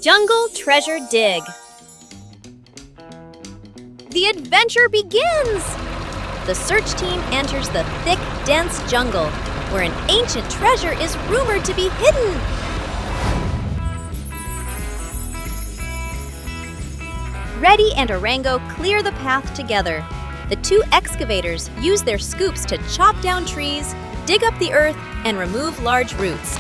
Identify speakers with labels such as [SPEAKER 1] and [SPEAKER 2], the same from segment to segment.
[SPEAKER 1] Jungle Treasure Dig. The adventure begins! The search team enters the thick, dense jungle, where an ancient treasure is rumored to be hidden. Reddy and Orango clear the path together. The two excavators use their scoops to chop down trees, dig up the earth, and remove large roots.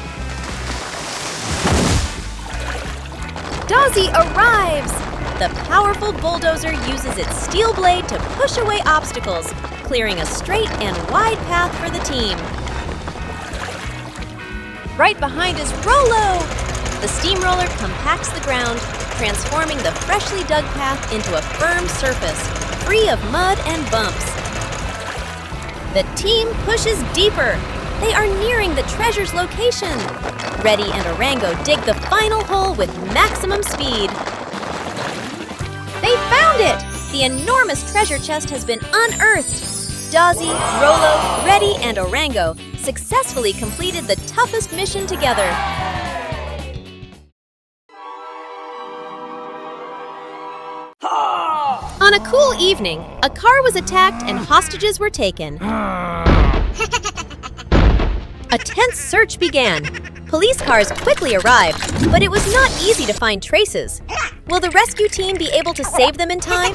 [SPEAKER 1] Dozzy arrives! The powerful bulldozer uses its steel blade to push away obstacles, clearing a straight and wide path for the team. Right behind is Rolo! The steamroller compacts the ground, transforming the freshly dug path into a firm surface, free of mud and bumps. The team pushes deeper. They are nearing the treasure's location. Reddy and Orango dig the final hole with maximum speed. They found it! The enormous treasure chest has been unearthed. Dozzy, Rolo, Reddy, and Orango successfully completed the toughest mission together. On a cool evening, a car was attacked and hostages were taken. A tense search began. Police cars quickly arrived, but it was not easy to find traces. Will the rescue team be able to save them in time?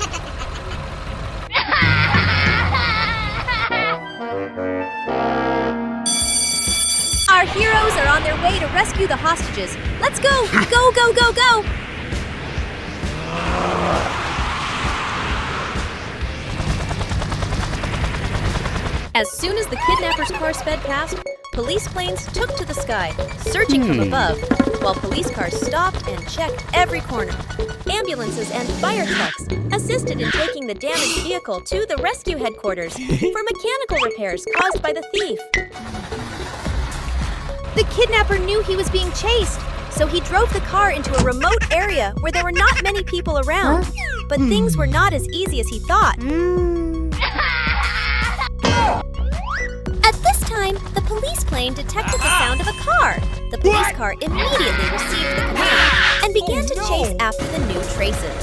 [SPEAKER 1] Our heroes are on their way to rescue the hostages. Let's go! Go, go, go, go! As soon as the kidnappers' car sped past, police planes took to the sky, searching from above, while police cars stopped and checked every corner. Ambulances and fire trucks assisted in taking the damaged vehicle to the rescue headquarters for mechanical repairs caused by the thief. The kidnapper knew he was being chased, so he drove the car into a remote area where there were not many people around. But things were not as easy as he thought. At this time, the police plane detected the sound of a car. The police car immediately received the command and began to chase after the new traces.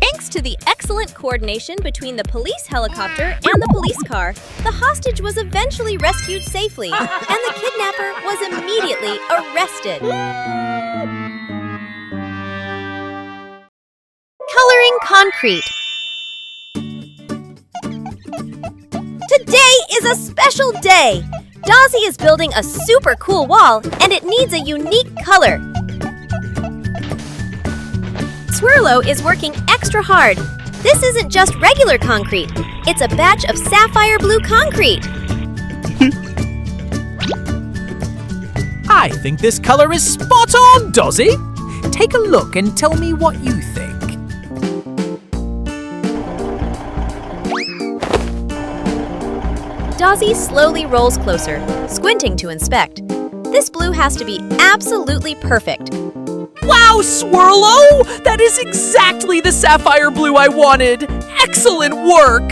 [SPEAKER 1] Thanks to the excellent coordination between the police helicopter and the police car, the hostage was eventually rescued safely, and the kidnapper was immediately arrested. Coloring concrete. Today is a special day! Dozzy is building a super cool wall, and it needs a unique color. Swirlo is working extra hard. This isn't just regular concrete. It's a batch of sapphire blue concrete.
[SPEAKER 2] I think this color is spot on, Dozzy. Take a look and tell me what you think.
[SPEAKER 1] Dozzy slowly rolls closer, squinting to inspect. This blue has to be absolutely perfect.
[SPEAKER 2] Wow, Swirlo! That is exactly the sapphire blue I wanted! Excellent work!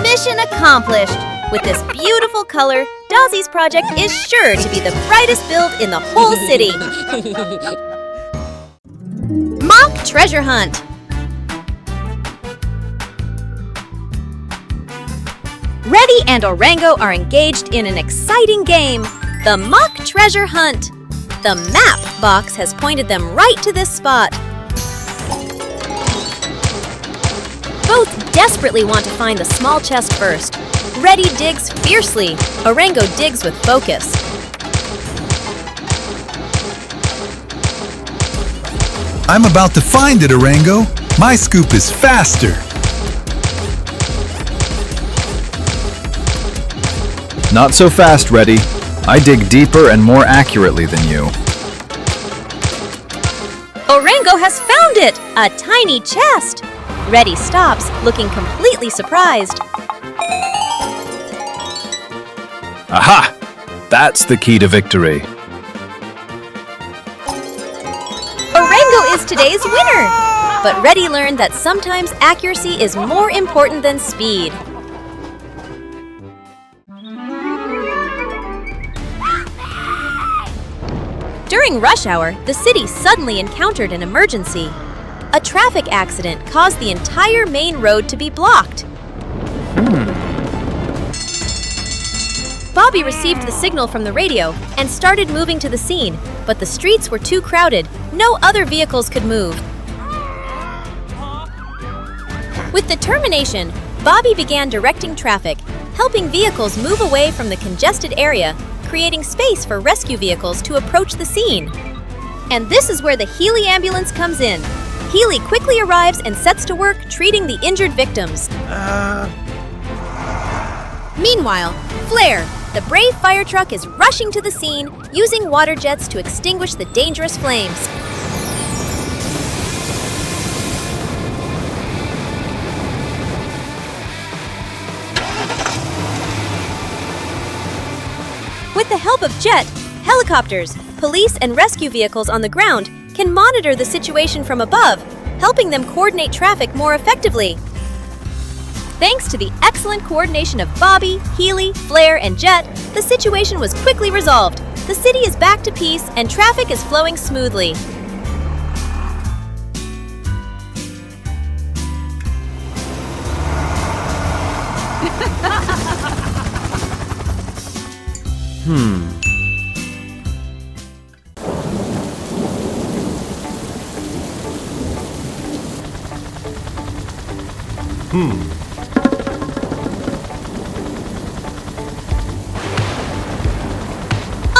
[SPEAKER 1] Mission accomplished! With this beautiful color, Dozzy's project is sure to be the brightest build in the whole city. Mock treasure hunt! Reddy and Orango are engaged in an exciting game, the Mock Treasure Hunt. The map box has pointed them right to this spot. Both desperately want to find the small chest first. Reddy digs fiercely. Orango digs with focus.
[SPEAKER 3] I'm about to find it, Orango. My scoop is faster.
[SPEAKER 4] Not so fast, Reddy. I dig deeper and more accurately than you.
[SPEAKER 1] Orango has found it! A tiny chest! Reddy stops, looking completely surprised.
[SPEAKER 4] Aha! That's the key to victory.
[SPEAKER 1] Orango is today's winner! But Reddy learned that sometimes accuracy is more important than speed. During rush hour, the city suddenly encountered an emergency. A traffic accident caused the entire main road to be blocked. Bobby received the signal from the radio and started moving to the scene, but the streets were too crowded. No other vehicles could move. With determination, Bobby began directing traffic, helping vehicles move away from the congested area, creating space for rescue vehicles to approach the scene. And this is where the Healy ambulance comes in. Healy quickly arrives and sets to work treating the injured victims. Meanwhile, Flare, the brave fire truck, is rushing to the scene, using water jets to extinguish the dangerous flames. With the help of jet, helicopters, police, and rescue vehicles on the ground can monitor the situation from above, helping them coordinate traffic more effectively. Thanks to the excellent coordination of Bobby, Healy, Flare, and Jet, the situation was quickly resolved. The city is back to peace and traffic is flowing smoothly.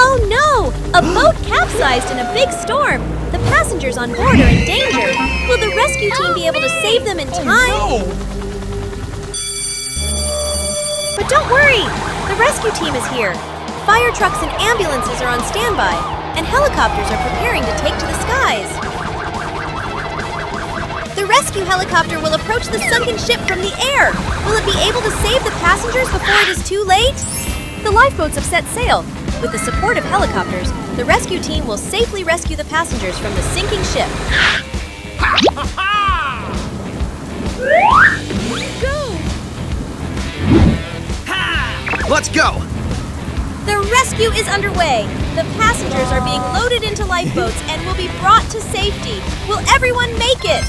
[SPEAKER 1] Oh no! A boat capsized in a big storm! The passengers on board are in danger! Will the rescue team be able to save them in time? But don't worry! The rescue team is here! Fire trucks and ambulances are on standby, and helicopters are preparing to take to the skies. The rescue helicopter will approach the sunken ship from the air! Will it be able to save the passengers before it is too late? The lifeboats have set sail. With the support of helicopters, the rescue team will safely rescue the passengers from the sinking ship.
[SPEAKER 5] Let's go!
[SPEAKER 1] The rescue is underway. The passengers are being loaded into lifeboats and will be brought to safety. Will everyone make it?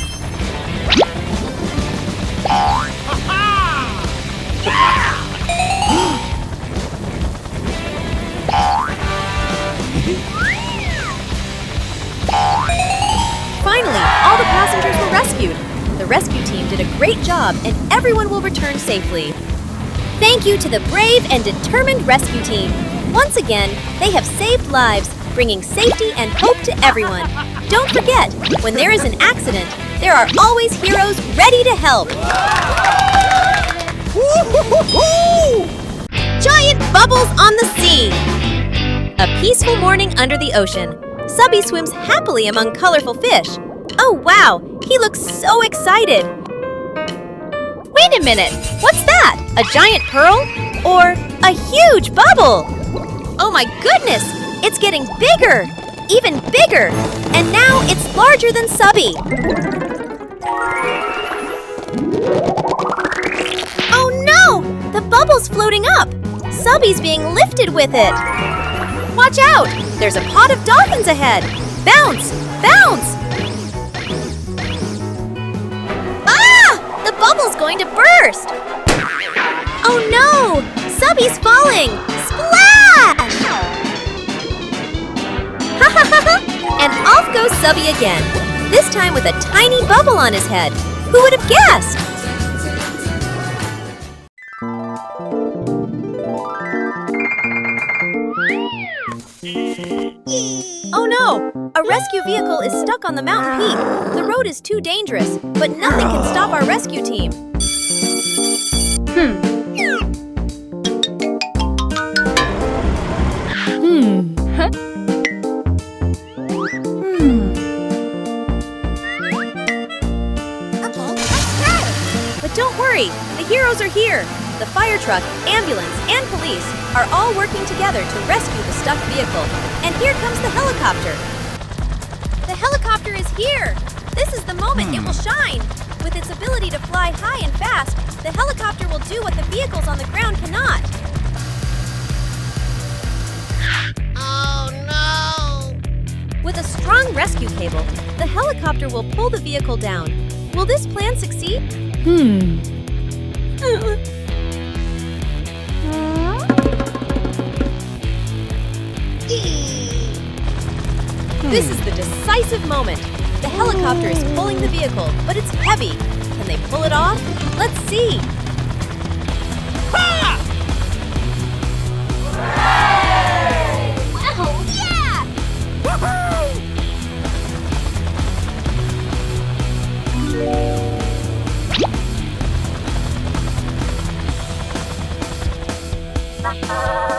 [SPEAKER 1] Finally, all the passengers were rescued. The rescue team did a great job and everyone will return safely. Thank you to the brave and determined rescue team. Once again, they have saved lives, bringing safety and hope to everyone. Don't forget, when there is an accident, there are always heroes ready to help. Giant bubbles on the sea! A peaceful morning under the ocean. Subby swims happily among colorful fish. Oh wow, he looks so excited. Wait a minute, what's that? A giant pearl? Or a huge bubble? Oh my goodness, it's getting bigger, even bigger, and now it's larger than Subby. Oh no, the bubble's floating up. Subby's being lifted with it. Watch out, there's a pod of dolphins ahead. Bounce, bounce. The bubble's going to burst! Oh no! Subby's falling! Splash! Ha ha ha ha! And off goes Subby again, this time with a tiny bubble on his head. Who would have guessed? Oh no! A rescue vehicle is stuck on the mountain peak. The road is too dangerous, but nothing can stop our rescue team. But don't worry, the heroes are here. The fire truck, ambulance, and police are all working together to rescue the stuck vehicle. And here comes the helicopter. The helicopter is here! This is the moment it will shine! With its ability to fly high and fast, the helicopter will do what the vehicles on the ground cannot. Oh no! With a strong rescue cable, the helicopter will pull the vehicle down. Will this plan succeed? This is the decisive moment. The helicopter is pulling the vehicle, but it's heavy. Can they pull it off? Let's see. Ha! Wow, yeah!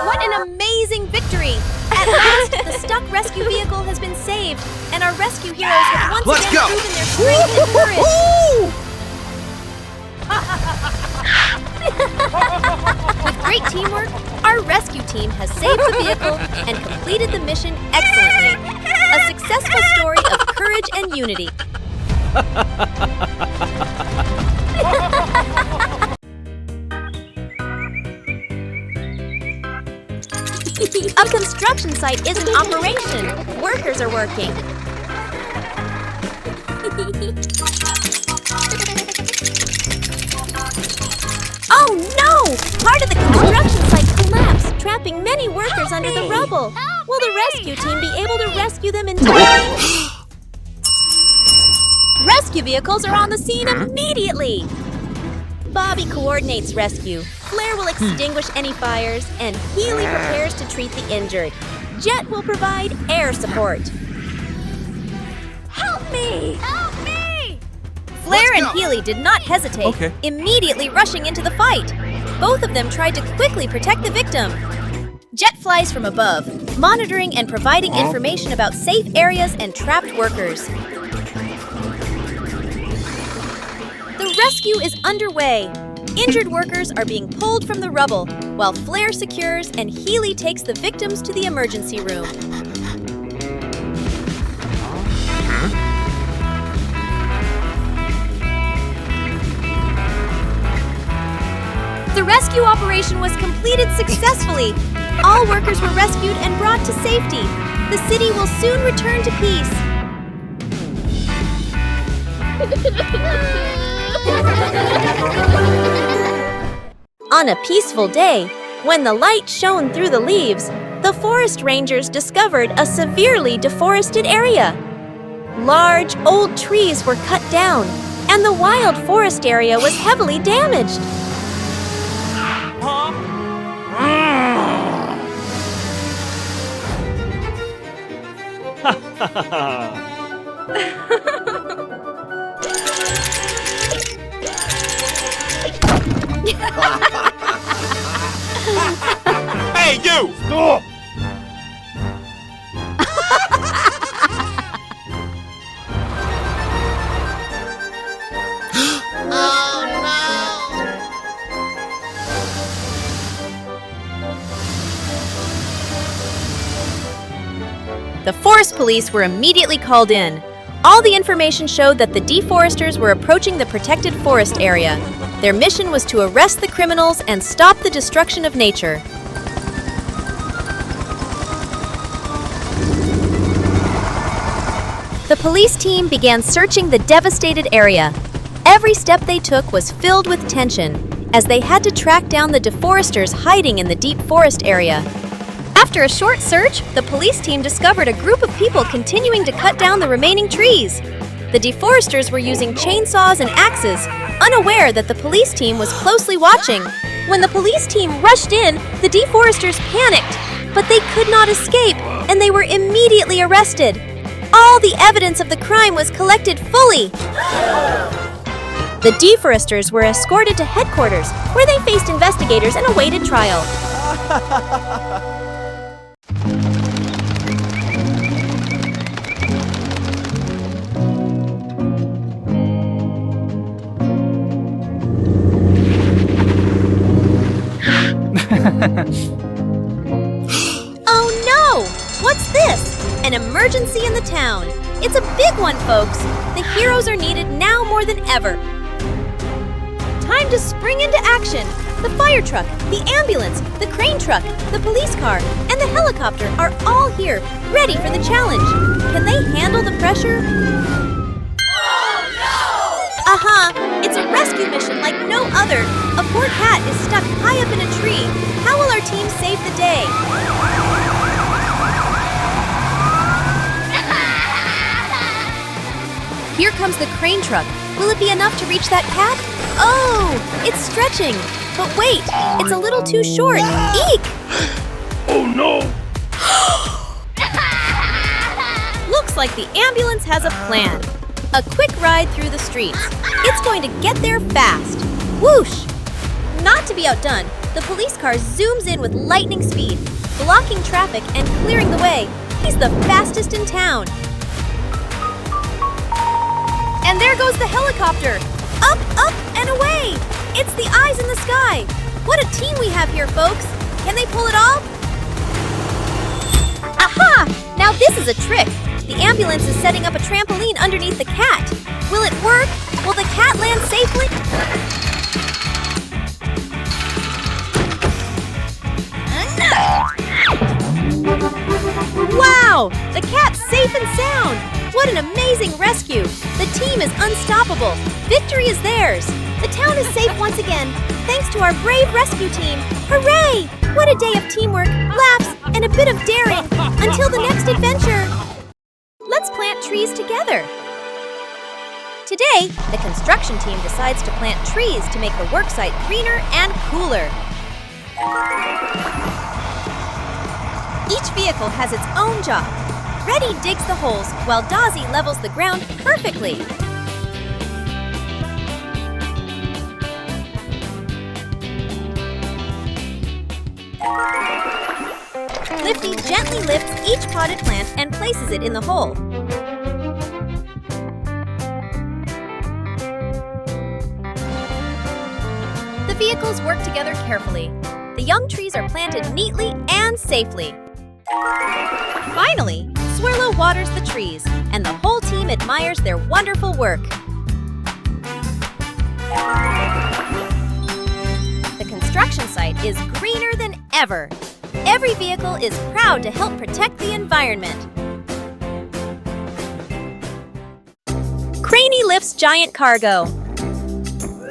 [SPEAKER 1] What an amazing victory! At last, the stuck rescue vehicle has been saved, and our rescue heroes have once again proven their strength and courage. With great teamwork, our rescue team has saved the vehicle and completed the mission excellently. A successful story of courage and unity. A construction site is in operation. Workers are working. Oh no! Part of the construction site collapsed, trapping many workers under the rubble. Will the rescue team be able to rescue them in time? Rescue vehicles are on the scene immediately! Bobby coordinates rescue. Flair will extinguish any fires, and Healy prepares to treat the injured. Jet will provide air support. Help me! Help me! Flair and Healy did not hesitate, immediately rushing into the fight. Both of them tried to quickly protect the victim. Jet flies from above, monitoring and providing information about safe areas and trapped workers. The rescue is underway. Injured workers are being pulled from the rubble, while Flair secures and Healy takes the victims to the emergency room. The rescue operation was completed successfully. All workers were rescued and brought to safety. The city will soon return to peace. On a peaceful day, when the light shone through the leaves, the forest rangers discovered a severely deforested area. Large, old trees were cut down, and the wild forest area was heavily damaged.
[SPEAKER 5] Hey, you! Stop!
[SPEAKER 1] The forest police were immediately called in. All the information showed that the deforesters were approaching the protected forest area. Their mission was to arrest the criminals and stop the destruction of nature. The police team began searching the devastated area. Every step they took was filled with tension, as they had to track down the deforesters hiding in the deep forest area. After a short search, the police team discovered a group of people continuing to cut down the remaining trees. The deforesters were using chainsaws and axes, unaware that the police team was closely watching. When the police team rushed in, the deforesters panicked, but they could not escape, and they were immediately arrested. All the evidence of the crime was collected fully. The deforesters were escorted to headquarters, where they faced investigators and awaited trial. Oh no! What's this? An emergency in the town. It's a big one, folks. The The heroes are needed now more than ever. Time to spring into action! The fire truck, the ambulance, the crane truck, the police car, and the helicopter are all here, ready for the challenge. Can they handle the pressure? It's a rescue mission like no other. A poor cat is stuck high up in a tree. How will our team save the day? Here comes the crane truck. Will it be enough to reach that cat? Oh, it's stretching. But wait, it's a little too short. Eek!
[SPEAKER 5] Oh no!
[SPEAKER 1] Looks like the ambulance has a plan. A quick ride through the streets. It's going to get there fast. Whoosh! Not to be outdone, the police car zooms in with lightning speed, blocking traffic and clearing the way. He's the fastest in town. And there goes the helicopter. Up, up, and away! It's the eyes in the sky. What a team we have here, folks. Can they pull it off? Aha! Now this is a trick. The ambulance is setting up a trampoline underneath the cat. Will it work? Will the cat land safely? Wow! The cat's safe and sound! What an amazing rescue! The team is unstoppable. Victory is theirs. The town is safe once again, thanks to our brave rescue team. Hooray! What a day of teamwork, laughs, and a bit of daring. Until the next adventure. Let's plant trees together. Today, the construction team decides to plant trees to make the worksite greener and cooler. Each vehicle has its own job. Reddy digs the holes while Dozzy levels the ground perfectly. Lifty gently lifts each potted plant and places it in the hole. The vehicles work together carefully. The young trees are planted neatly and safely. Finally, Swirlo waters the trees, and the whole team admires their wonderful work. The construction site is greener than ever. Every vehicle is proud to help protect the environment. Craney lifts giant cargo.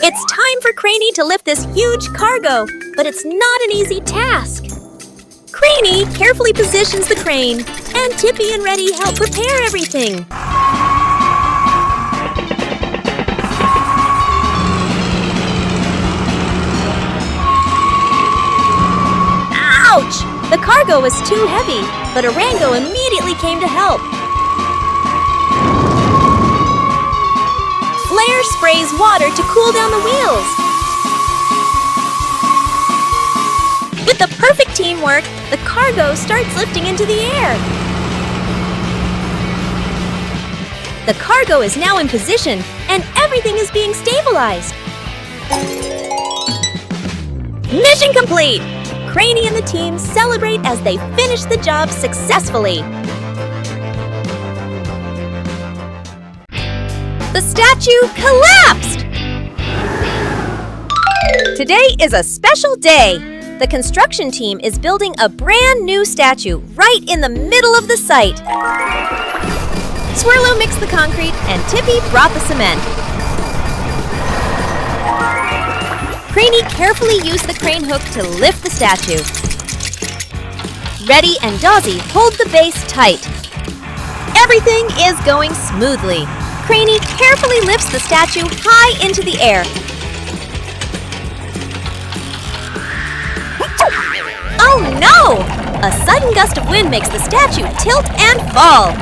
[SPEAKER 1] It's time for Craney to lift this huge cargo, but it's not an easy task. Craney carefully positions the crane, and Tippy and Reddy help prepare everything. Ouch! The cargo was too heavy, but Orango immediately came to help. Flair sprays water to cool down the wheels. With the perfect teamwork, the cargo starts lifting into the air. The cargo is now in position, and everything is being stabilized. Mission complete! Craney and the team celebrate as they finish the job successfully. The statue collapsed! Today is a special day. The construction team is building a brand new statue right in the middle of the site. Swirlo mixed the concrete and Tippy brought the cement. Craney carefully used the crane hook to lift the statue. Reddy and Dozzy hold the base tight. Everything is going smoothly. Craney carefully lifts the statue high into the air. Oh no! A sudden gust of wind makes the statue tilt and fall.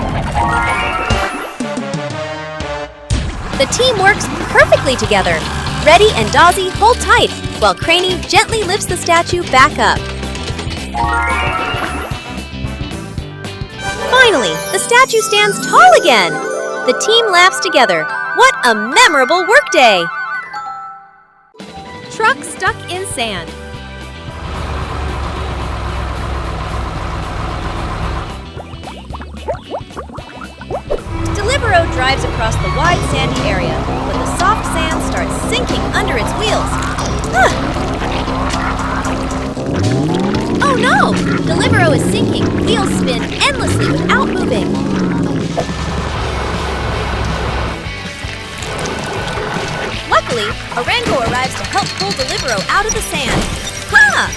[SPEAKER 1] The team works perfectly together. Reddy and Dozzy hold tight, while Craney gently lifts the statue back up. Finally, the statue stands tall again. The team laughs together. What a memorable workday! Truck stuck in sand. Delivero drives across the wide sandy area, but the soft sand starts sinking under its wheels. Ah! Oh no! Delivero is sinking. Wheels spin endlessly without moving. Luckily, Orango arrives to help pull Delivero out of the sand. Ha!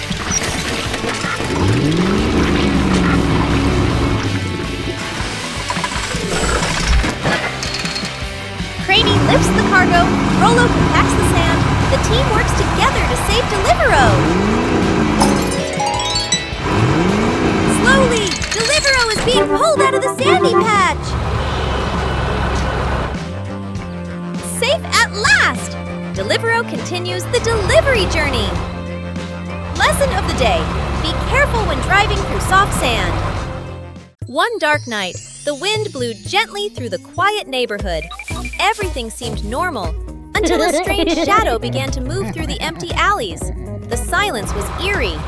[SPEAKER 1] Craney lifts the cargo, Rollo compacts the sand. The team works together to save Delivero. Slowly, Delivero is being pulled out of the sandy patch. Safe at last! Delivero continues the delivery journey. Lesson of the day: be careful when driving through soft sand. One dark night, the wind blew gently through the quiet neighborhood. Everything seemed normal until a strange shadow began to move through the empty alleys. The silence was eerie.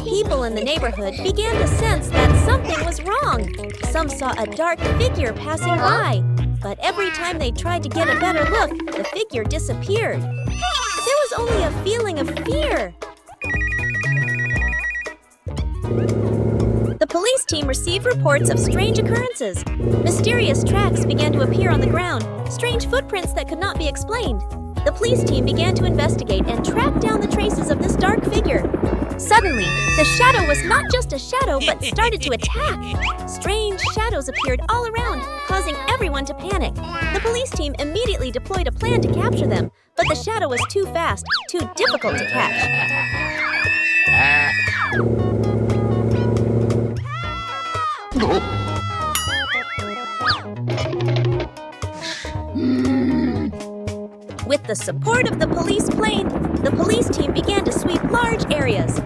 [SPEAKER 1] People in the neighborhood began to sense that something was wrong. Some saw a dark figure passing by, but every time they tried to get a better look, the figure disappeared. There was only a feeling of fear. The police team received reports of strange occurrences. Mysterious tracks began to appear on the ground, strange footprints that could not be explained. The police team began to investigate and track down the traces of this dark figure. Suddenly, the shadow was not just a shadow, but started to attack. Strange shadows appeared all around, causing everyone to panic. The police team immediately deployed a plan to capture them, but the shadow was too fast, too difficult to catch. With the support of the police plane, the police team began to sweep large areas.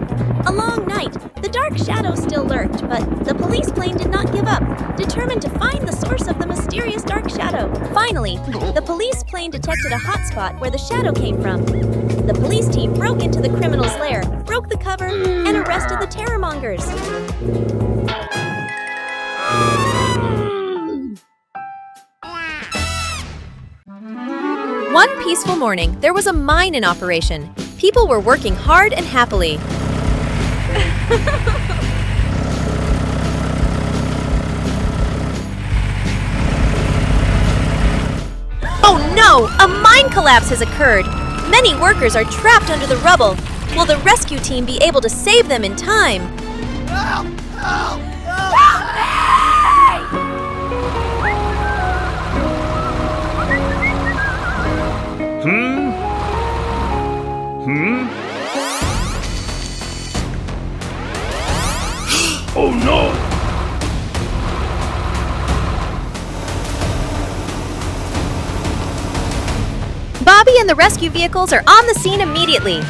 [SPEAKER 1] A long night, the dark shadow still lurked, but the police plane did not give up, determined to find the source of the mysterious dark shadow. Finally, the police plane detected a hot spot where the shadow came from. The police team broke into the criminal's lair, broke the cover, and arrested the terrormongers. One peaceful morning, there was a mine in operation. People were working hard and happily. Oh no! A mine collapse has occurred. Many workers are trapped under the rubble. Will the rescue team be able to save them in time?
[SPEAKER 6] Help! Help! Help!
[SPEAKER 5] Oh no!
[SPEAKER 1] Bobby and the rescue vehicles are on the scene immediately.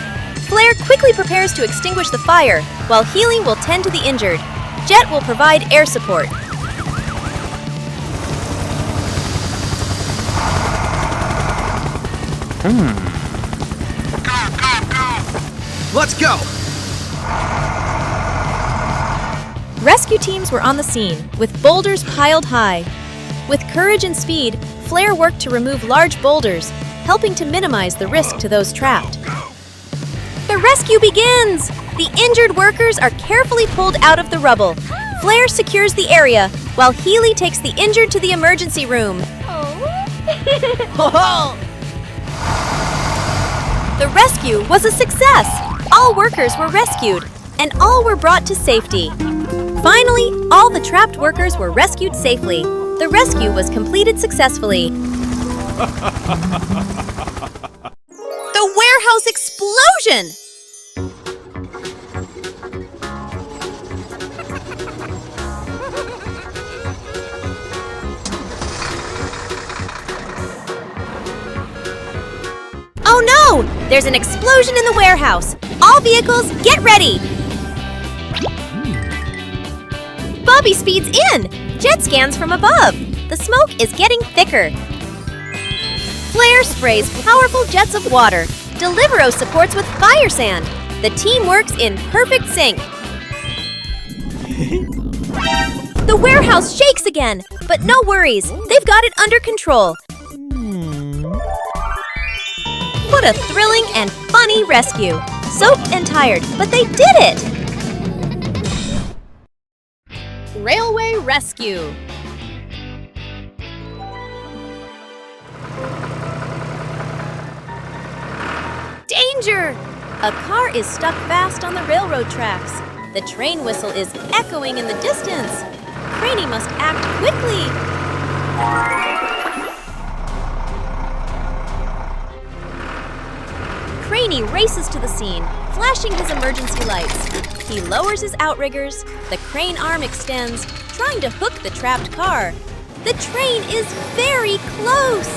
[SPEAKER 1] Flair quickly prepares to extinguish the fire, while Healy will tend to the injured. Jet will provide air support.
[SPEAKER 6] Let's go!
[SPEAKER 1] Rescue teams were on the scene, with boulders piled high. With courage and speed, Flair worked to remove large boulders, helping to minimize the risk to those trapped. The rescue begins! The injured workers are carefully pulled out of the rubble. Flair secures the area, while Healy takes the injured to the emergency room. The rescue was a success! All workers were rescued, and all were brought to safety. Finally, all the trapped workers were rescued safely. The rescue was completed successfully. The warehouse explosion! Oh no! There's an explosion in the warehouse! All vehicles, get ready! Bobby speeds in! Jet scans from above! The smoke is getting thicker. Flair sprays powerful jets of water. Delivero supports with fire sand. The team works in perfect sync. The warehouse shakes again, but no worries, they've got it under control. What a thrilling and funny rescue! Soaked and tired, but they did it! Railway rescue. Danger! A car is stuck fast on the railroad tracks. The train whistle is echoing in the distance. Craney must act quickly. Craney races to the scene, flashing his emergency lights. He lowers his outriggers. The crane arm extends, trying to hook the trapped car. The train is very close.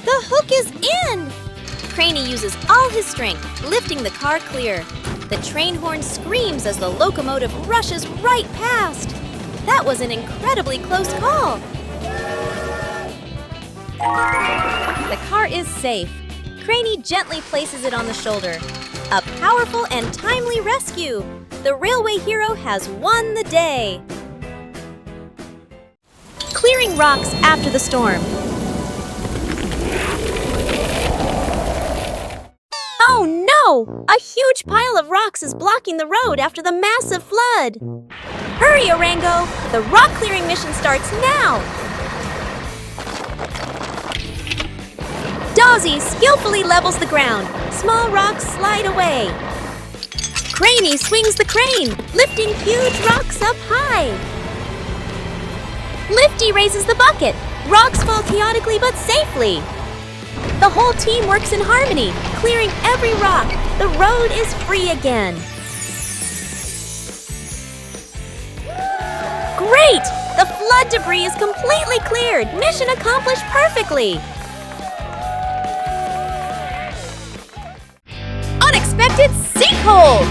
[SPEAKER 1] The hook is in! Craney uses all his strength, lifting the car clear. The train horn screams as the locomotive rushes right past. That was an incredibly close call. The car is safe. Craney gently places it on the shoulder. A powerful and timely rescue. The railway hero has won the day. Clearing rocks after the storm. Oh no! A huge pile of rocks is blocking the road after the massive flood. Hurry, Orango! The rock clearing mission starts now! Dawsey skillfully levels the ground. Small rocks slide away. Craney swings the crane, lifting huge rocks up high. Lifty raises the bucket. Rocks fall chaotically but safely. The whole team works in harmony, clearing every rock. The road is free again. Great! The flood debris is completely cleared. Mission accomplished perfectly. Unexpected sinkhole!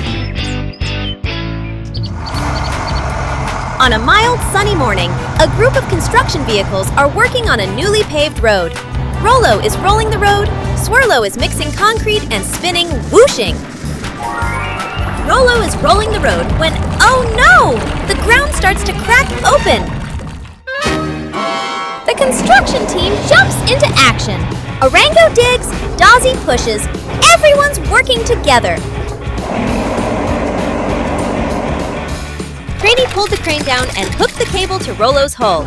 [SPEAKER 1] On a mild, sunny morning, a group of construction vehicles are working on a newly paved road. Rollo is rolling the road, Swirlo is mixing concrete and spinning, whooshing. Rollo is rolling the road when, oh no! The ground starts to crack open. The construction team jumps into action. Orango digs, Dawsey pushes, everyone's working together. Craney pulled the crane down and hooked the cable to Rollo's hull.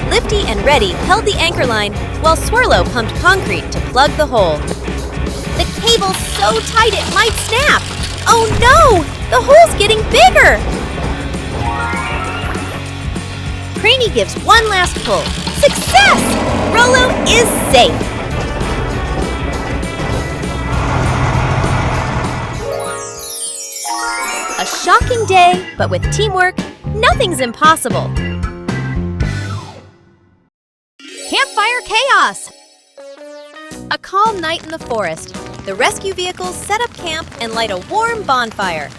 [SPEAKER 1] Lifty and Reddy held the anchor line while Swirlo pumped concrete to plug the hole. The cable's so tight it might snap. Oh no! The hole's getting bigger! Craney gives one last pull. Success! Rollo is safe. A shocking day, but with teamwork, nothing's impossible. Campfire chaos! A calm night in the forest. The rescue vehicles set up camp and light a warm bonfire.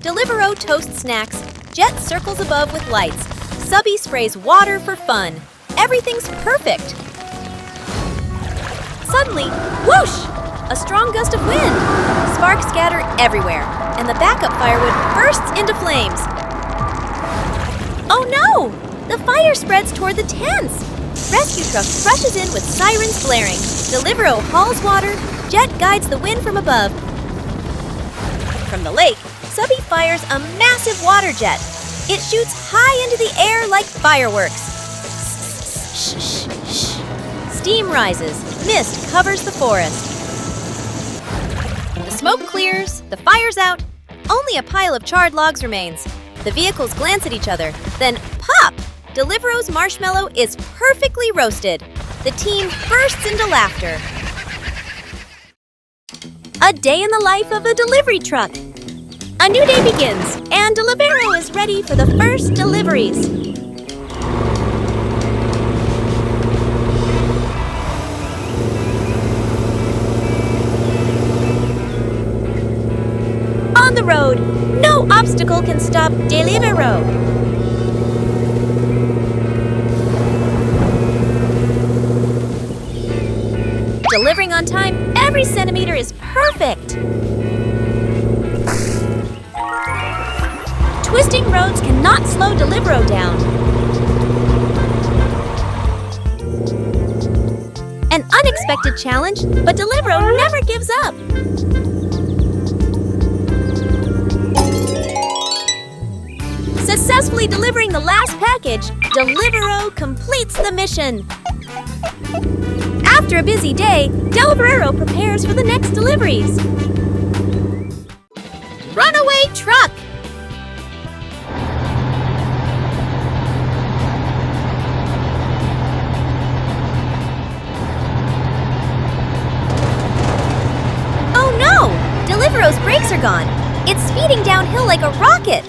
[SPEAKER 1] Deliveroo toasts snacks, Jet circles above with lights, Subby sprays water for fun. Everything's perfect. Suddenly, whoosh! A strong gust of wind. Sparks scatter everywhere, and the backup firewood bursts into flames. Oh no! The fire spreads toward the tents. Rescue truck rushes in with sirens blaring. Deliveroo hauls water. Jet guides the wind from above. From the lake, Subby fires a massive water jet. It shoots high into the air like fireworks. Steam rises. Mist covers the forest. The smoke clears. The fire's out. Only a pile of charred logs remains. The vehicles glance at each other. Then pop! Deliveroo's marshmallow is perfectly roasted. The team bursts into laughter. A day in the life of a delivery truck. A new day begins, and Deliveroo is ready for the first deliveries. On the road, no obstacle can stop Deliveroo. Delivering on time, every centimeter is perfect. Twisting roads cannot not slow Delivero down. An unexpected challenge, but Delivero never gives up. Successfully delivering the last package, Delivero completes the mission. After a busy day, Delivero prepares for the next deliveries. Runaway truck! Oh no! Delivero's brakes are gone. It's speeding downhill like a rocket.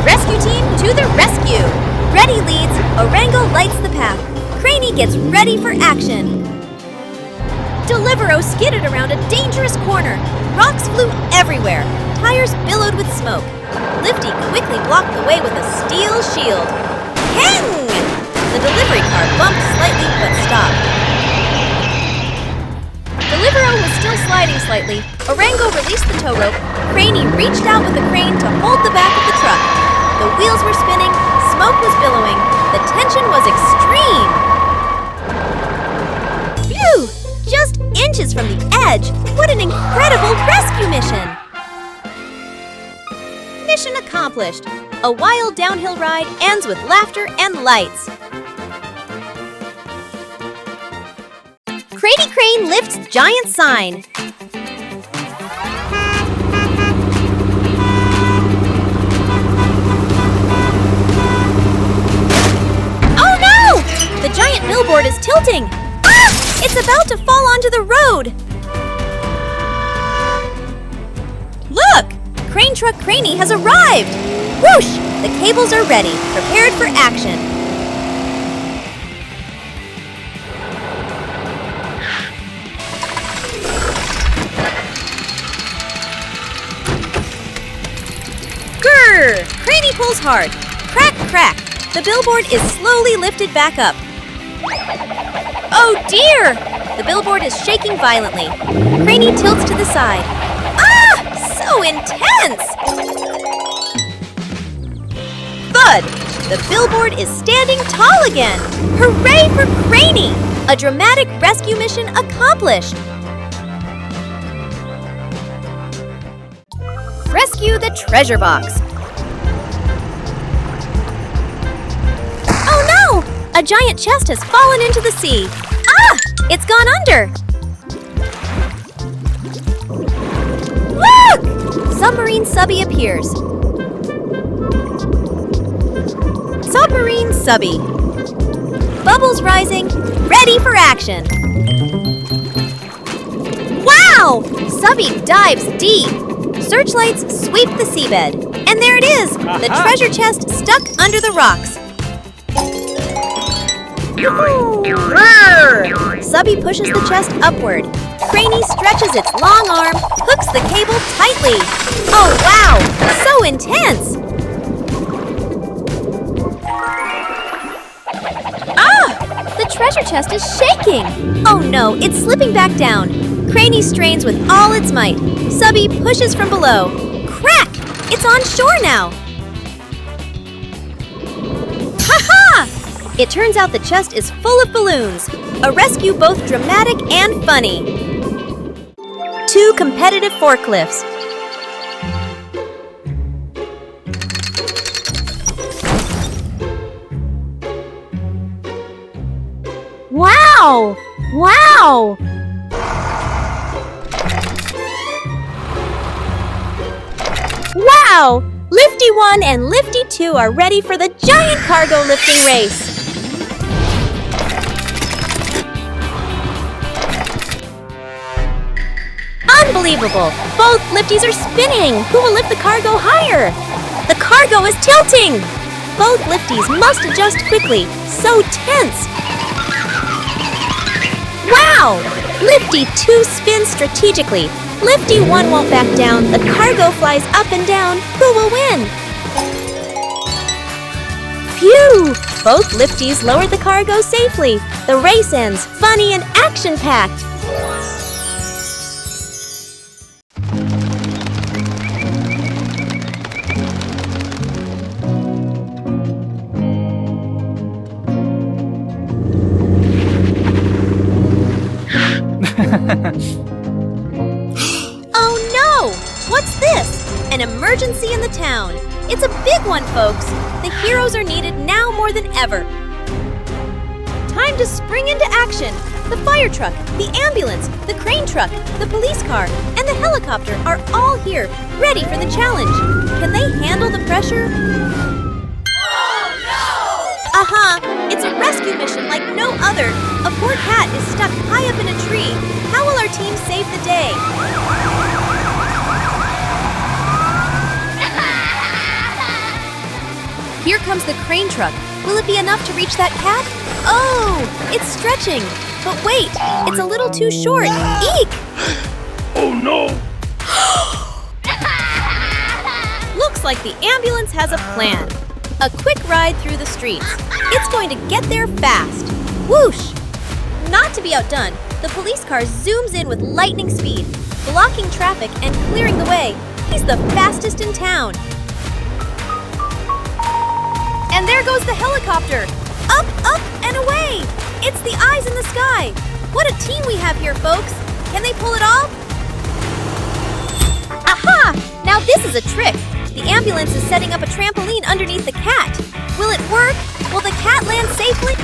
[SPEAKER 1] Rescue team to the rescue! Ready leads, Orango lights the path. Craney gets ready for action. Delivero skidded around a dangerous corner. Rocks flew everywhere. Tires billowed with smoke. Lifty quickly blocked the way with a steel shield. Hang! The delivery car bumped slightly but stopped. Delivero was still sliding slightly. Orango released the tow rope. Craney reached out with a crane to hold the back of the truck. The wheels were spinning, smoke was billowing. The tension was extreme. Phew! Just inches from the edge. What an incredible rescue mission! Mission accomplished. A wild downhill ride ends with laughter and lights. Craney Crane lifts giant sign. Oh no! The giant billboard is tilting. Ah! It's about to fall onto the road. Look! Crane Truck Craney has arrived. Whoosh! The cables are ready, prepared for action. Grrr! Craney pulls hard. Crack, crack. The billboard is slowly lifted back up. Oh dear! The billboard is shaking violently. Craney tilts to the side. Ah! So intense! Thud! The billboard is standing tall again. Hooray for Craney! A dramatic rescue mission accomplished. Rescue the treasure box. Oh no! A giant chest has fallen into the sea. Ah! It's gone under. Look! Submarine Subby appears. Submarine Subby. Bubbles rising, ready for action. Wow! Subby dives deep. Searchlights sweep the seabed. And there it is! The treasure chest stuck under the rocks. Roar! Subby pushes the chest upward. Craney stretches its long arm, hooks the cable tightly. Oh wow! So intense! Ah! The treasure chest is shaking! Oh no, it's slipping back down. Craney strains with all its might. Subby pushes from below. Crack! It's on shore now! Ha-ha! It turns out the chest is full of balloons. A rescue both dramatic and funny. 2 competitive forklifts. Wow! Wow! Wow! Lifty 1 and Lifty 2 are ready for the giant cargo lifting race. Unbelievable! Both lifties are spinning! Who will lift the cargo higher? The cargo is tilting! Both lifties must adjust quickly. So tense! Wow! Lifty 2 spins strategically. Lifty 1 won't back down. The cargo flies up and down. Who will win? Phew! Both lifties lowered the cargo safely. The race ends funny and action-packed. emergency in the town. It's a big one, folks. The heroes are needed now more than ever. Time to spring into action. The fire truck, the ambulance, the crane truck, the police car, and the helicopter are all here, ready for the challenge. Can they handle the pressure? It's a rescue mission like no other. A poor cat is stuck high up in a tree. How will our team save the day? Here comes the crane truck. Will it be enough to reach that cat? Oh, it's stretching. But wait, it's a little too short. Eek!
[SPEAKER 5] Oh no!
[SPEAKER 1] Looks like the ambulance has a plan. A quick ride through the streets. It's going to get there fast. Whoosh! Not to be outdone, the police car zooms in with lightning speed, blocking traffic and clearing the way. He's the fastest in town. And there goes the helicopter. Up, up, and away! It's the eyes in the sky. What a team we have here, folks. Can they pull it off? Aha! Now this is a trick. The ambulance is setting up a trampoline underneath the cat. Will it work? Will the cat land safely?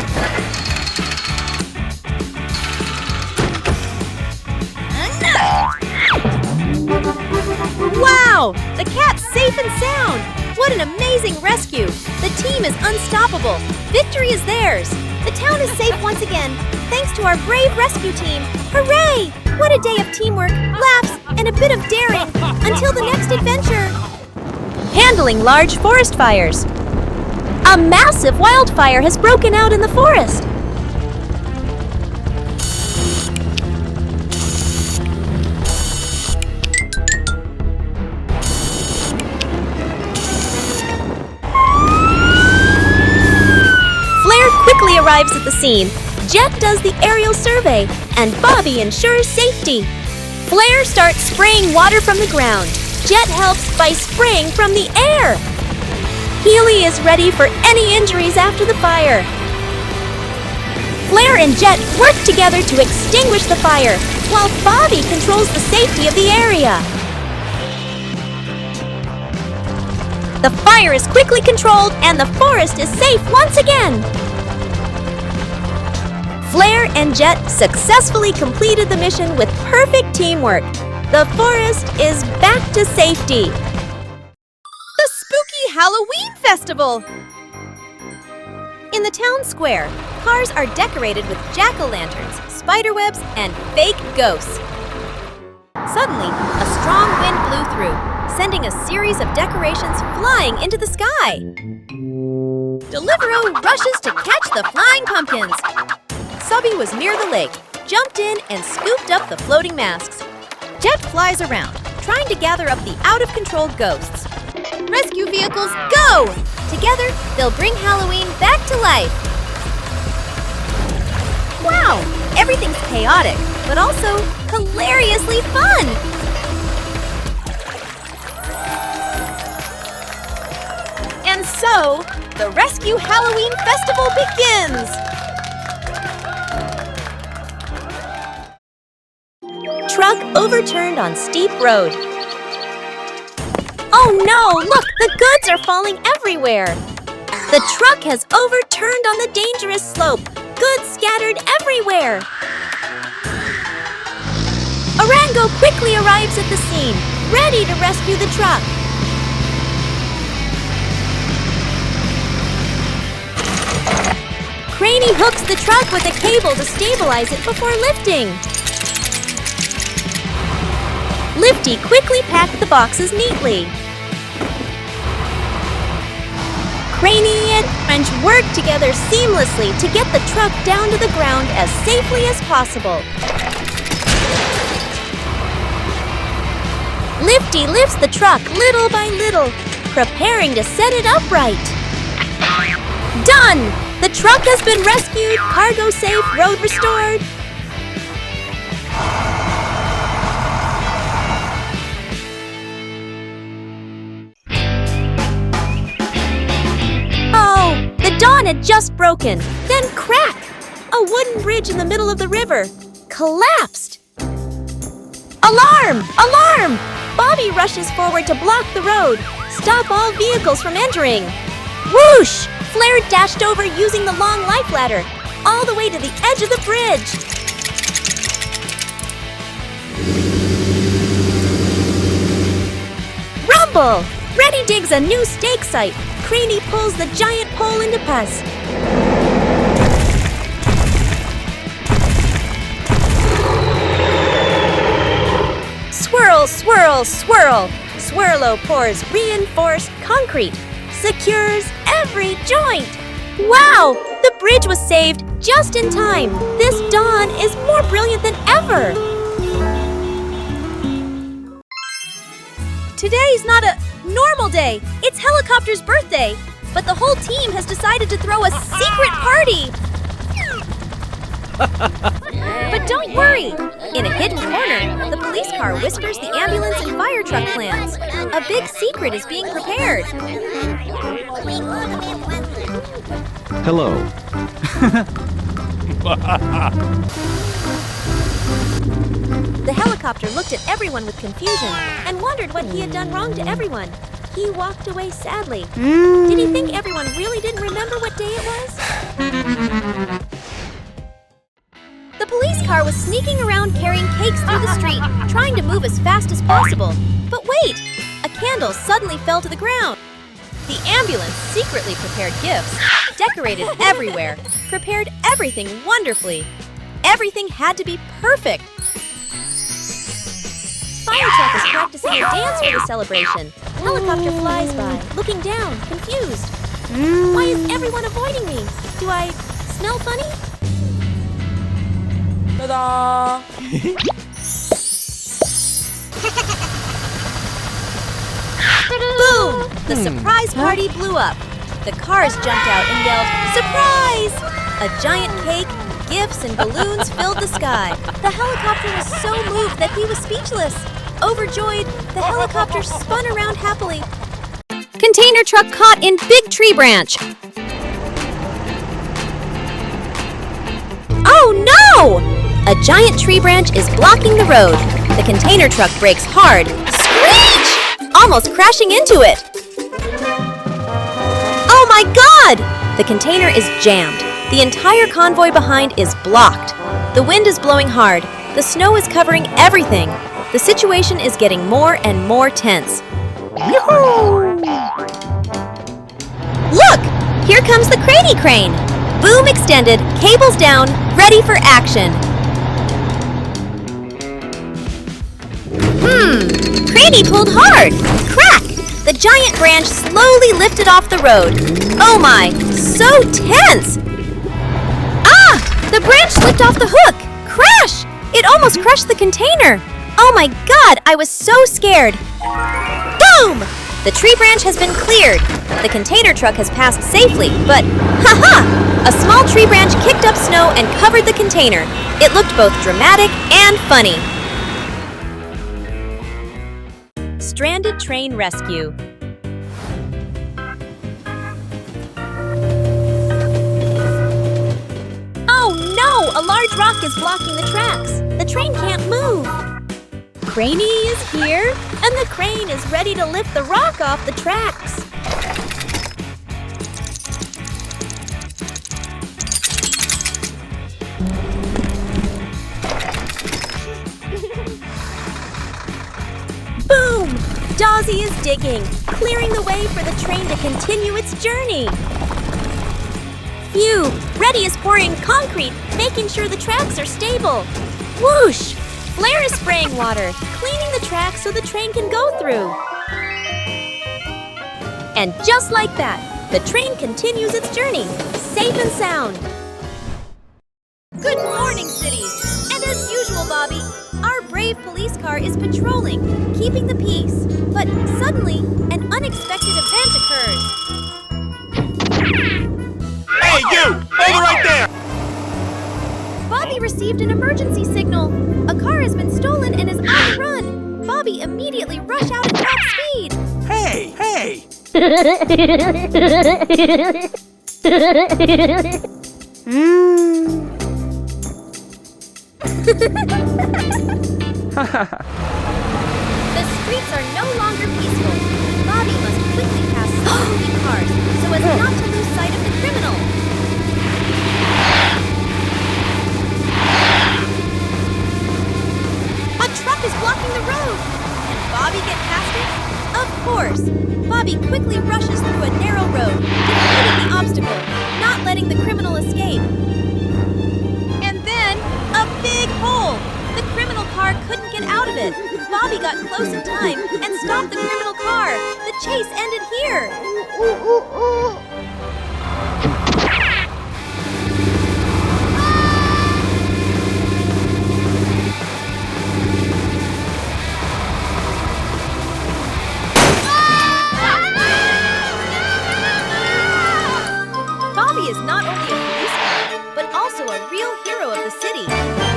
[SPEAKER 1] Wow! The cat's safe and sound! What an amazing rescue! The team is unstoppable. Victory is theirs. The town is safe once again, thanks to our brave rescue team. Hooray! What a day of teamwork, laughs, and a bit of daring. Until the next adventure. Handling large forest fires. A massive wildfire has broken out in the forest. Flare quickly arrives at the scene. Jet does the aerial survey, and Bobby ensures safety. Flare starts spraying water from the ground. Jet helps by spraying from the air. Healy is ready for any injuries after the fire. Flare and Jet work together to extinguish the fire, while Bobby controls the safety of the area. The fire is quickly controlled and the forest is safe once again. Flare and Jet successfully completed the mission with perfect teamwork. The forest is back to safety. The Spooky Halloween Festival! In the town square, cars are decorated with jack-o'-lanterns, spiderwebs, and fake ghosts. Suddenly, a strong wind blew through, sending a series of decorations flying into the sky. Deliveroo rushes to catch the flying pumpkins. Subby was near the lake, jumped in, and scooped up the floating masks. Jet flies around, trying to gather up the out-of-control ghosts. Rescue vehicles, go! Together, they'll bring Halloween back to life. Wow! Everything's chaotic, but also hilariously fun! And so, the Rescue Halloween Festival begins! Truck overturned on steep road. Oh no! Look! The goods are falling everywhere! The truck has overturned on the dangerous slope. Goods scattered everywhere! Orango quickly arrives at the scene, ready to rescue the truck. Craney hooks the truck with a cable to stabilize it before lifting. Lifty quickly packed the boxes neatly. Craney and French work together seamlessly to get the truck down to the ground as safely as possible. Lifty lifts the truck little by little, preparing to set it upright. Done! The truck has been rescued, cargo safe, road restored. The dawn had just broken. Then crack! A wooden bridge in the middle of the river collapsed. Alarm! Alarm! Bobby rushes forward to block the road. Stop all vehicles from entering. Whoosh! Flair dashed over using the long life ladder, all the way to the edge of the bridge. Rumble! Reddy digs a new stake site. Craney pulls the giant pole into pus. Swirl, swirl, swirl. Swirlo pours reinforced concrete. Secures every joint. Wow! The bridge was saved just in time. This dawn is more brilliant than ever. Today's not a normal day. It's Helicopter's birthday. But the whole team has decided to throw a secret party. But don't worry. In a hidden corner, the police car whispers the ambulance and fire truck plans. A big secret is being prepared.
[SPEAKER 4] Hello.
[SPEAKER 1] The helicopter looked at everyone with confusion and wondered what he had done wrong to everyone. He walked away sadly. Did he think everyone really didn't remember what day it was? The police car was sneaking around carrying cakes through the street, trying to move as fast as possible. But wait! A candle suddenly fell to the ground. The ambulance secretly prepared gifts, decorated everywhere, prepared everything wonderfully. Everything had to be perfect. Fire truck is practicing a dance for the celebration. Helicopter flies by, looking down, confused. Why is everyone avoiding me? Do I smell funny? Ta-da! Boom! The surprise party blew up. The cars jumped out and yelled, "Surprise!" A giant cake, gifts, and balloons filled the sky. The helicopter was so moved that he was speechless. Overjoyed, the helicopter spun around happily. Container truck caught in big tree branch. Oh no! A giant tree branch is blocking the road. The container truck brakes hard. Screech! Almost crashing into it. Oh my God! The container is jammed. The entire convoy behind is blocked. The wind is blowing hard. The snow is covering everything. The situation is getting more and more tense. Look! Here comes the Craney crane. Boom extended, cables down, ready for action. Craney pulled hard. Crack! The giant branch slowly lifted off the road. Oh my, so tense! Ah! The branch slipped off the hook. Crash! It almost crushed the container. Oh my God, I was so scared. Boom! The tree branch has been cleared. The container truck has passed safely, but ha-ha! A small tree branch kicked up snow and covered the container. It looked both dramatic and funny. Stranded train rescue. Oh no! A large rock is blocking the tracks. The train can't move. Craney is here, and the crane is ready to lift the rock off the tracks. Boom! Dozzy is digging, clearing the way for the train to continue its journey. Phew! Reddy is pouring concrete, making sure the tracks are stable. Whoosh! Flair is spraying water, cleaning the tracks so the train can go through. And just like that, the train continues its journey, safe and sound. Good morning, City! And as usual, Bobby, our brave police car is patrolling, keeping the peace. But suddenly, an unexpected event occurs.
[SPEAKER 5] Hey, you! Over right there!
[SPEAKER 1] Bobby received an emergency signal. A car has been stolen and is on the run. Bobby immediately rushed out at top speed.
[SPEAKER 5] Hey, hey!
[SPEAKER 1] The streets are no longer peaceful. Bobby must quickly pass slow-moving cars so as not to lose sight of the criminal. A truck is blocking the road. Can Bobby get past it? Of course. Bobby quickly rushes through a narrow road, defeating the obstacle, not letting the criminal escape. And then, a big hole! The criminal car couldn't get out of it. Bobby got close in time and stopped the criminal car. The chase ended here. Bobby is not only a policeman, but also a real hero of the city.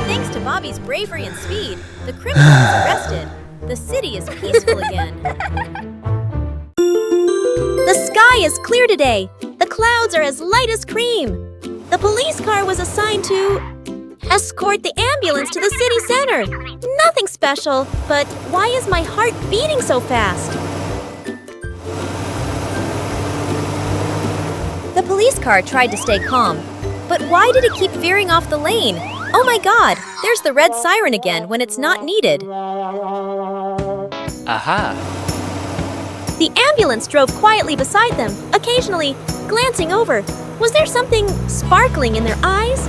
[SPEAKER 1] Thanks to Bobby's bravery and speed, the criminal is arrested. The city is peaceful again. The sky is clear today. The clouds are as light as cream. The police car was assigned to escort the ambulance to the city center. Nothing special, but why is my heart beating so fast? The police car tried to stay calm, but why did it keep veering off the lane? Oh my God, there's the red siren again when it's not needed.
[SPEAKER 5] Aha!
[SPEAKER 1] The ambulance drove quietly beside them, occasionally glancing over. Was there something sparkling in their eyes?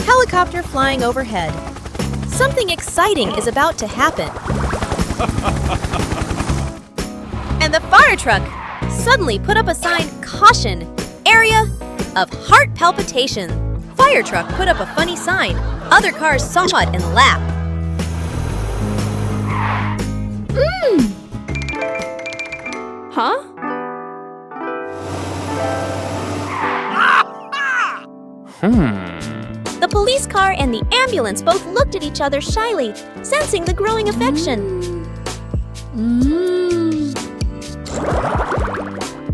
[SPEAKER 1] Helicopter flying overhead. Something exciting is about to happen. And the fire truck suddenly put up a sign, caution, area of heart palpitation. Fire truck put up a funny sign. Other cars saw it and laughed. Huh? The police car and the ambulance both looked at each other shyly, sensing the growing affection.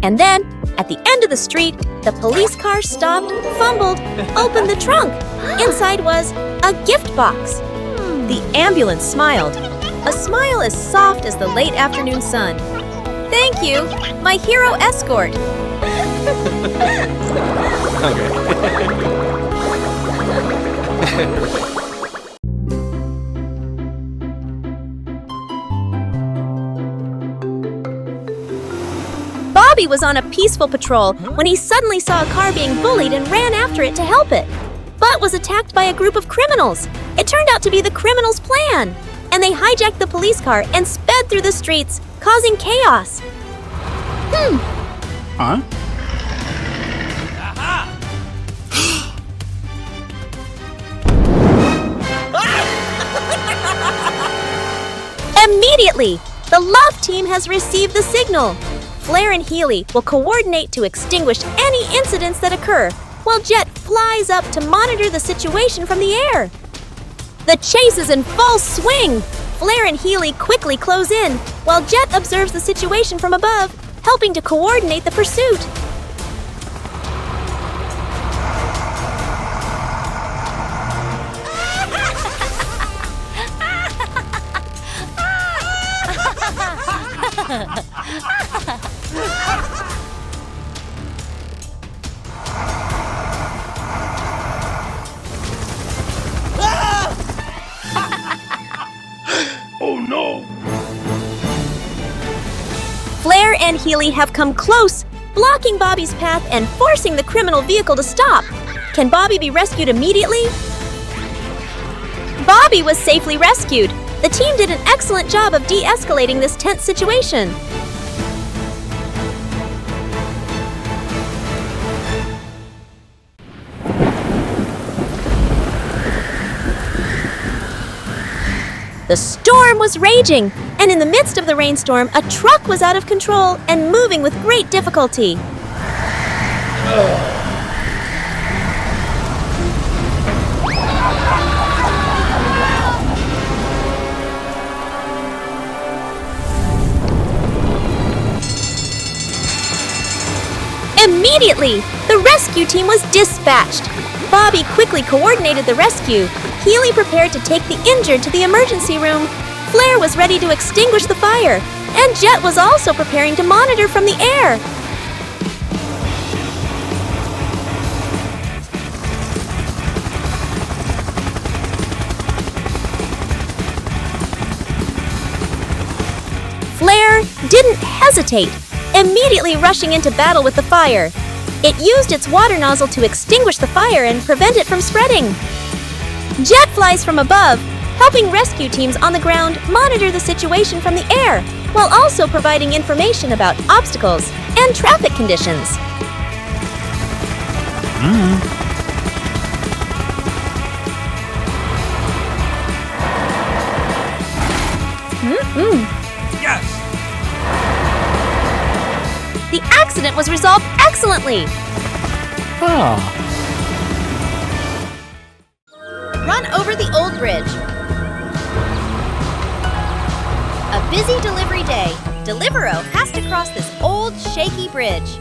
[SPEAKER 1] And then, at the end of the street, the police car stopped, fumbled, opened the trunk. Inside was a gift box. The ambulance smiled. A smile as soft as the late afternoon sun. Thank you, my hero escort. Bobby was on a peaceful patrol when he suddenly saw a car being bullied and ran after it to help it, but was attacked by a group of criminals. It turned out to be the criminals' plan, and they hijacked the police car and sped through the streets, causing chaos.
[SPEAKER 5] Huh?
[SPEAKER 1] Immediately, the love team has received the signal. Flair and Healy will coordinate to extinguish any incidents that occur, while Jet flies up to monitor the situation from the air. The chase is in full swing. Flair and Healy quickly close in, while Jet observes the situation from above, helping to coordinate the pursuit.
[SPEAKER 5] Oh no!
[SPEAKER 1] Flair and Healy have come close, blocking Bobby's path and forcing the criminal vehicle to stop. Can Bobby be rescued immediately? Bobby was safely rescued. The team did an excellent job of de-escalating this tense situation. The storm was raging, and in the midst of the rainstorm, a truck was out of control and moving with great difficulty. Immediately, the rescue team was dispatched. Bobby quickly coordinated the rescue. Healy prepared to take the injured to the emergency room. Flare was ready to extinguish the fire, and Jet was also preparing to monitor from the air. Flare didn't hesitate, immediately rushing into battle with the fire. It used its water nozzle to extinguish the fire and prevent it from spreading. Jet flies from above, helping rescue teams on the ground monitor the situation from the air, while also providing information about obstacles and traffic conditions.
[SPEAKER 5] Yes!
[SPEAKER 1] The accident was resolved excellently. Run over the old bridge. A busy delivery day. Deliveroo has to cross this old, shaky bridge.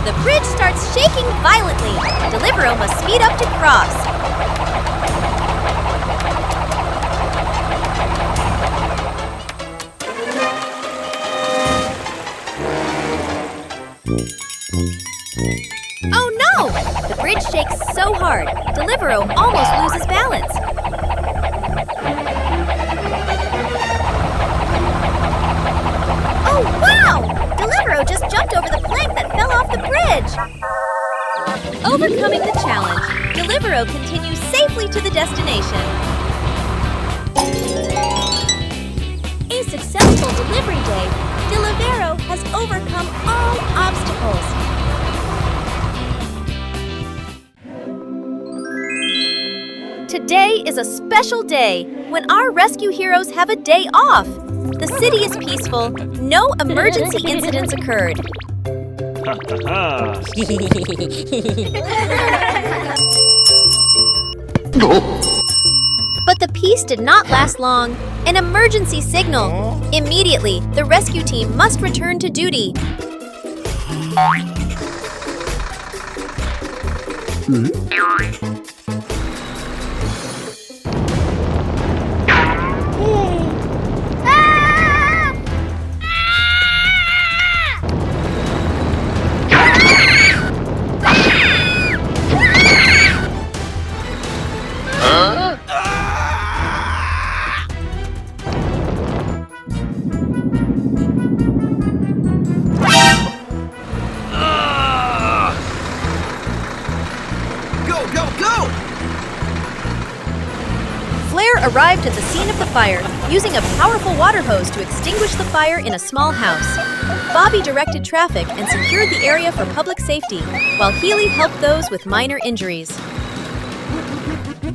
[SPEAKER 1] The bridge starts shaking violently. Deliveroo must speed up to cross. Oh no! The bridge shakes so hard, Deliveroo almost loses balance. Oh wow! Deliveroo just jumped over the plank that fell off the bridge. Overcoming the challenge, Deliveroo continues safely to the destination. A successful delivery day, Deliveroo has overcome all obstacles. Today is a special day when our rescue heroes have a day off. The city is peaceful. No emergency incidents occurred. But the peace did not last long. An emergency signal. Immediately, the rescue team must return to duty. Arrived at the scene of the fire, using a powerful water hose to extinguish the fire in a small house. Bobby directed traffic and secured the area for public safety, while Healy helped those with minor injuries.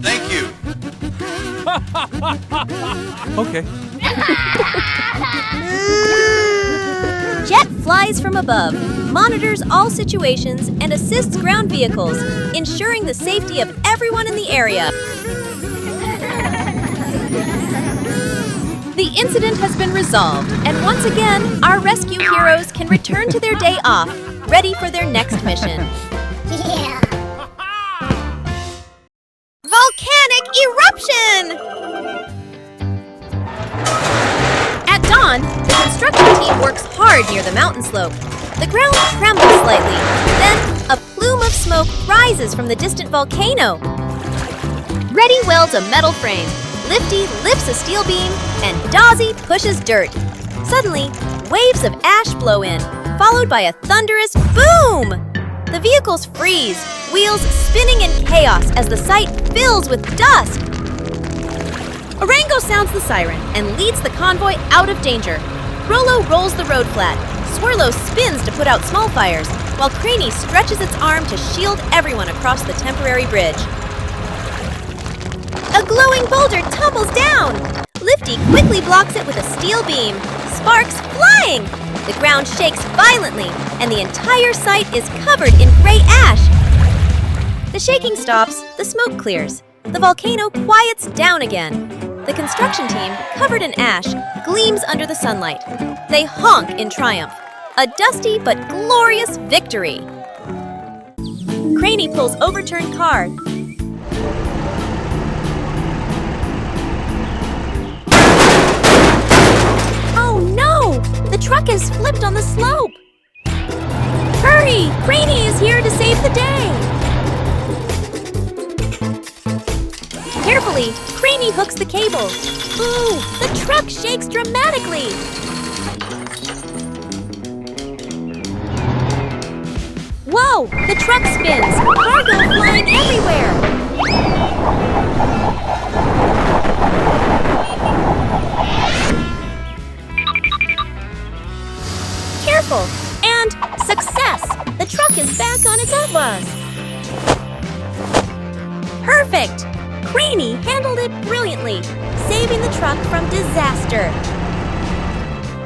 [SPEAKER 5] Thank you.
[SPEAKER 7] Okay.
[SPEAKER 1] Jet flies from above, monitors all situations, and assists ground vehicles, ensuring the safety of everyone in the area. The incident has been resolved, and once again, our rescue heroes can return to their day off, ready for their next mission.
[SPEAKER 8] Yeah.
[SPEAKER 1] Volcanic eruption! At dawn, the construction team works hard near the mountain slope. The ground trembles slightly. Then, a plume of smoke rises from the distant volcano. Reddy welds a metal frame. Lifty lifts a steel beam, and Dazzy pushes dirt. Suddenly, waves of ash blow in, followed by a thunderous boom! The vehicles freeze, wheels spinning in chaos as the site fills with dust. Orango sounds the siren and leads the convoy out of danger. Rollo rolls the road flat. Swirlo spins to put out small fires, while Craney stretches its arm to shield everyone across the temporary bridge. A glowing boulder tumbles down! Lifty quickly blocks it with a steel beam. Sparks flying! The ground shakes violently, and the entire site is covered in gray ash. The shaking stops, the smoke clears. The volcano quiets down again. The construction team, covered in ash, gleams under the sunlight. They honk in triumph. A dusty but glorious victory! Craney pulls overturned car. Oh no! The truck has flipped on the slope! Hurry! Craney is here to save the day! Carefully, Craney hooks the cable. Ooh! The truck shakes dramatically! Whoa! The truck spins! Cargo flying everywhere! Careful! And success! The truck is back on its outlaws! Perfect! Craney handled it brilliantly, saving the truck from disaster.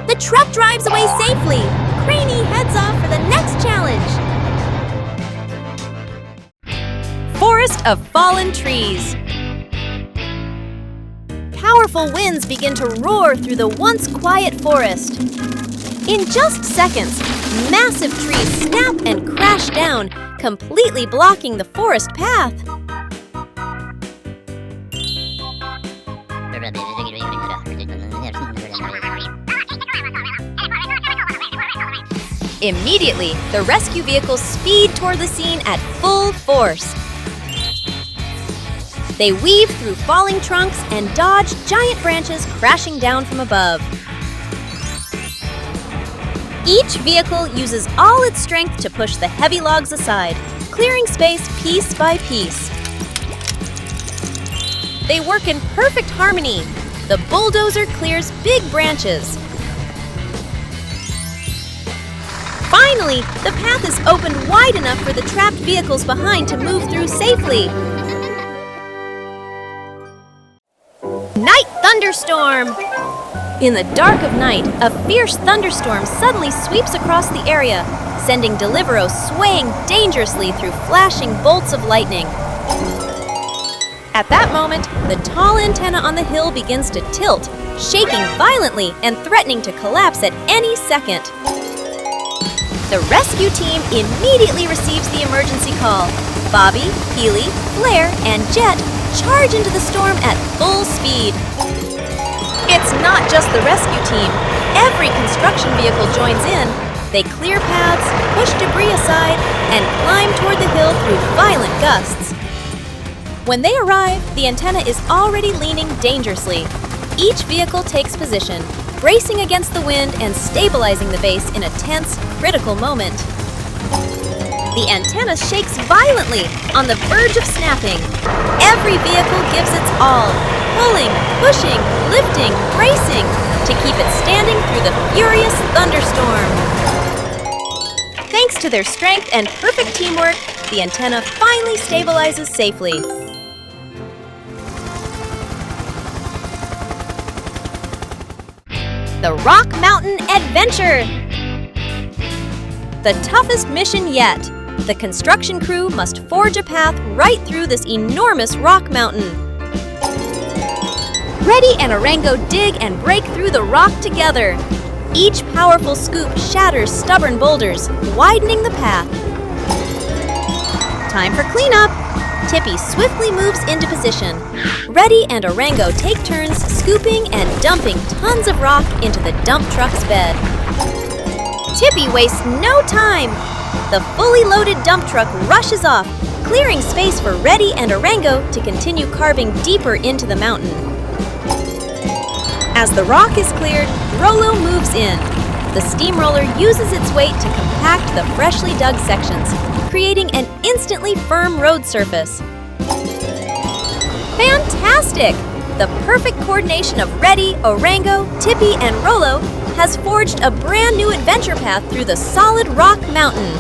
[SPEAKER 1] The truck drives away safely. Craney heads off for the next challenge. Forest of fallen trees. Powerful winds begin to roar through the once quiet forest. In just seconds, massive trees snap and crash down, completely blocking the forest path. Immediately, the rescue vehicles speed toward the scene at full force. They weave through falling trunks and dodge giant branches crashing down from above. Each vehicle uses all its strength to push the heavy logs aside, clearing space piece by piece. They work in perfect harmony. The bulldozer clears big branches. Finally, the path is opened wide enough for the trapped vehicles behind to move through safely. Night thunderstorm! In the dark of night, a fierce thunderstorm suddenly sweeps across the area, sending Deliveroo swaying dangerously through flashing bolts of lightning. At that moment, the tall antenna on the hill begins to tilt, shaking violently and threatening to collapse at any second. The rescue team immediately receives the emergency call. Bobby, Healy, Blair, and Jet charge into the storm at full speed. It's not just the rescue team. Every construction vehicle joins in. They clear paths, push debris aside, and climb toward the hill through violent gusts. When they arrive, the antenna is already leaning dangerously. Each vehicle takes position, bracing against the wind and stabilizing the base in a tense, critical moment. The antenna shakes violently, on the verge of snapping. Every vehicle gives its all, pulling, pushing, lifting, bracing, to keep it standing through the furious thunderstorm. Thanks to their strength and perfect teamwork, the antenna finally stabilizes safely. The Rock Mountain Adventure! The toughest mission yet. The construction crew must forge a path right through this enormous rock mountain. Reddy and Orango dig and break through the rock together. Each powerful scoop shatters stubborn boulders, widening the path. Time for cleanup! Tippy swiftly moves into position. Reddy and Orango take turns scooping and dumping tons of rock into the dump truck's bed. Tippy wastes no time. The fully loaded dump truck rushes off, clearing space for Reddy and Orango to continue carving deeper into the mountain. As the rock is cleared, Rollo moves in. The steamroller uses its weight to compact the freshly dug sections, creating an instantly firm road surface. Fantastic! The perfect coordination of Reddy, Orango, Tippy, and Rollo has forged a brand new adventure path through the solid rock mountain.